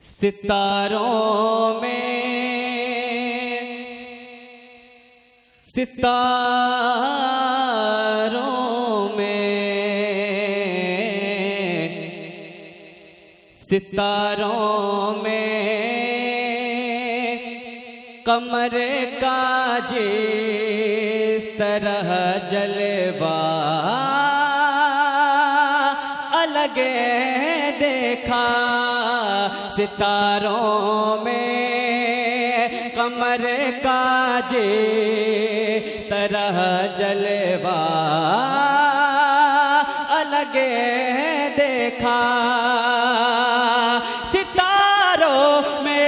सितारों में सितारों में कमर का जिस तरह जलवा अलग देखा। सितारों में कमर का जिस तरह जलवा अलग देखा। सितारों में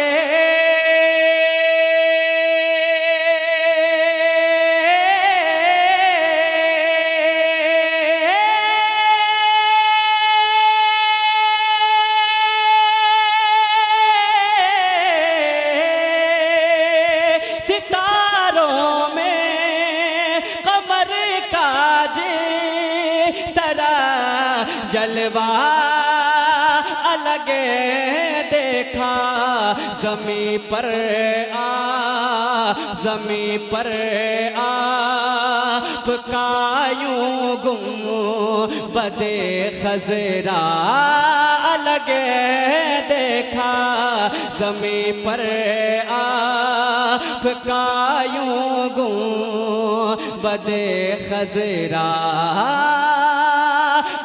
जलवा अलग देखा। ज़मीं पर आपकायूं गुंबदे खज़रा अलग देखा। ज़मीं पर आपकायूं गुंबदे खज़रा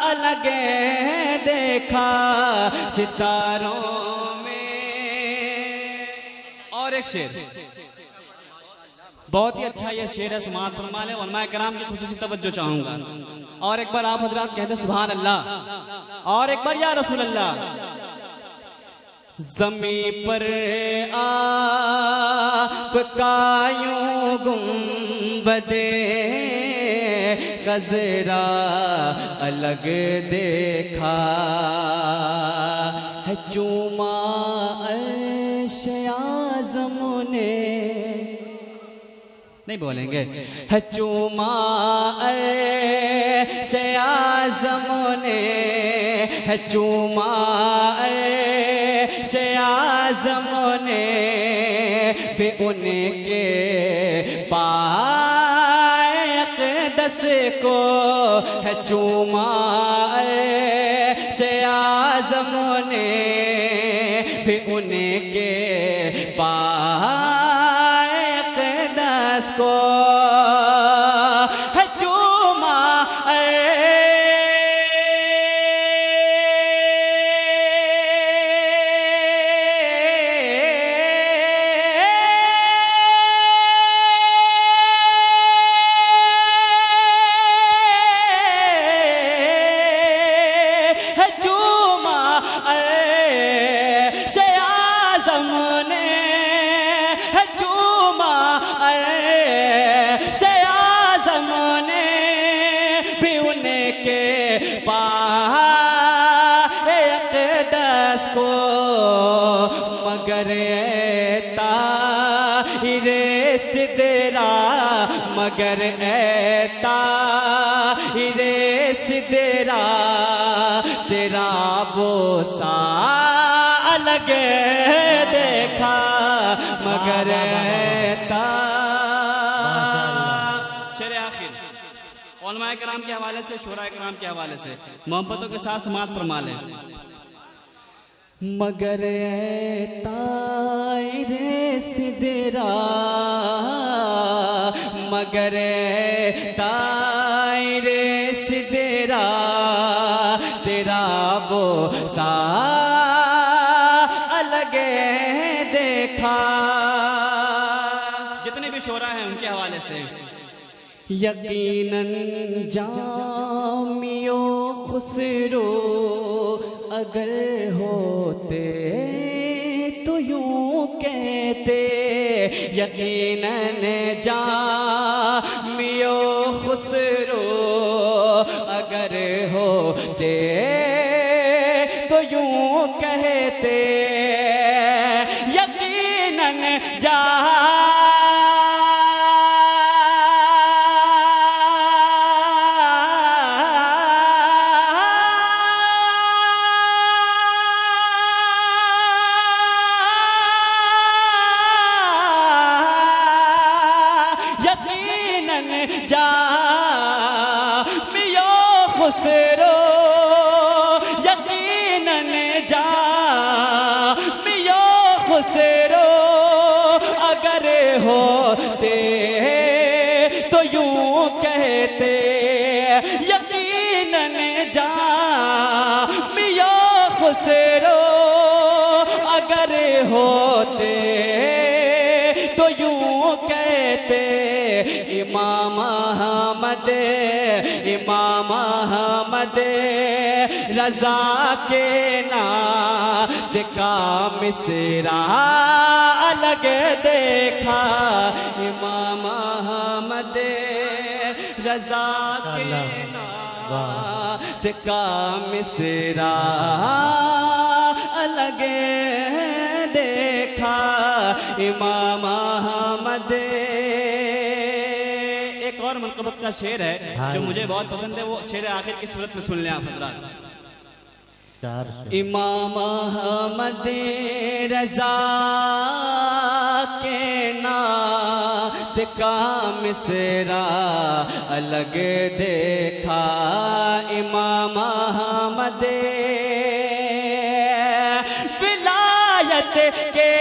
अलग देखा। सितारों में। और एक शेर बहुत ही अच्छा ये शेर है, समाअत फरमा लें। उलमा किराम की खुसूसी तवज्जो चाहूंगा। और एक बार आप हजरात कहते सुभान अल्लाह, और एक बार या रसूल अल्लाह। ज़मीं पर आपकायूं गुंबदे खज़रा अलग देखा है। चूमा अर्श आज़म ने, नहीं बोलेंगे, है चूमा अर्श आज़म ने, है चूमा अर्श आज़म ने पे उनके पाक़दस को है चूमा अर्श आज़म ने पे उनके पाक़दस को है चूमा। पाक़दस को मगर ताहिरे सिदरा, मगर ताहिरे सिदरा तेरा बोसा अलग देखा। मगर शेर आखिर उलमा किराम के हवाले से, शोरा किराम के हवाले से मोहब्बतों के साथ समाअत फरमा लें। मगर ताहिरे सिदरा, मगर ताहिरे सिदरा तेरा बोसा अलग देखा। जितने भी शोरा हैं उनके हवाले से यकीनन जामियो खुसरो अगर होते तो यूं कहते। यकीनन जामियो खुसरो अगर होते तो यूं कहते। यकीनन खुसरो यकीनन जामिया खुसरो अगर होते तो यूं कहते यकीनन जामिया खुसरो अगर होते तो यूं कहते इमाम अहमद रजा के नात का मिसरा अलग देखा इमाम अहमद रजा के नात का मिसरा अलग देखा इमाम अहमद। एक और मनक़बत का शेर है जो मुझे बहुत पसंद है, वो शेर आखिर की सूरत में सुन लें आप हज़रात। इमाम अहमद रजा के नात का मिसरा अलग देखा इमाम अहमद विलायत के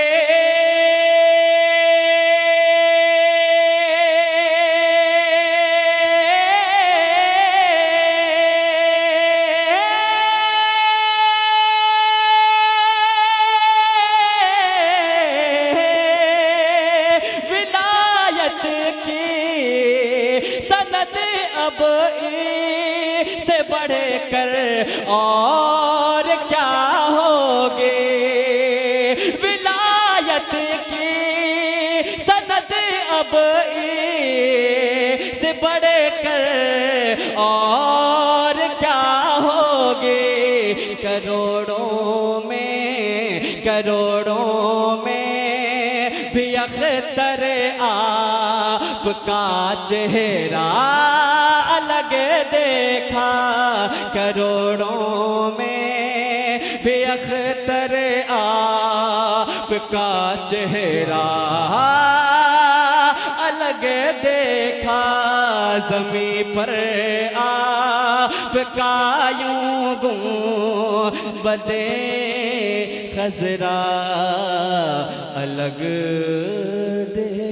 अब से बढ़ कर और क्या होगे विलायत की सनद अब से बढ़ कर और क्या होगे करोड़ों में भी अख्तर आपका चेहरा अलग देखा करोड़ों में भी अख्तर आपका चेहरा अलग देखा ज़मीं पर आपका यूं गुंबदे खज़रा अलग देखा।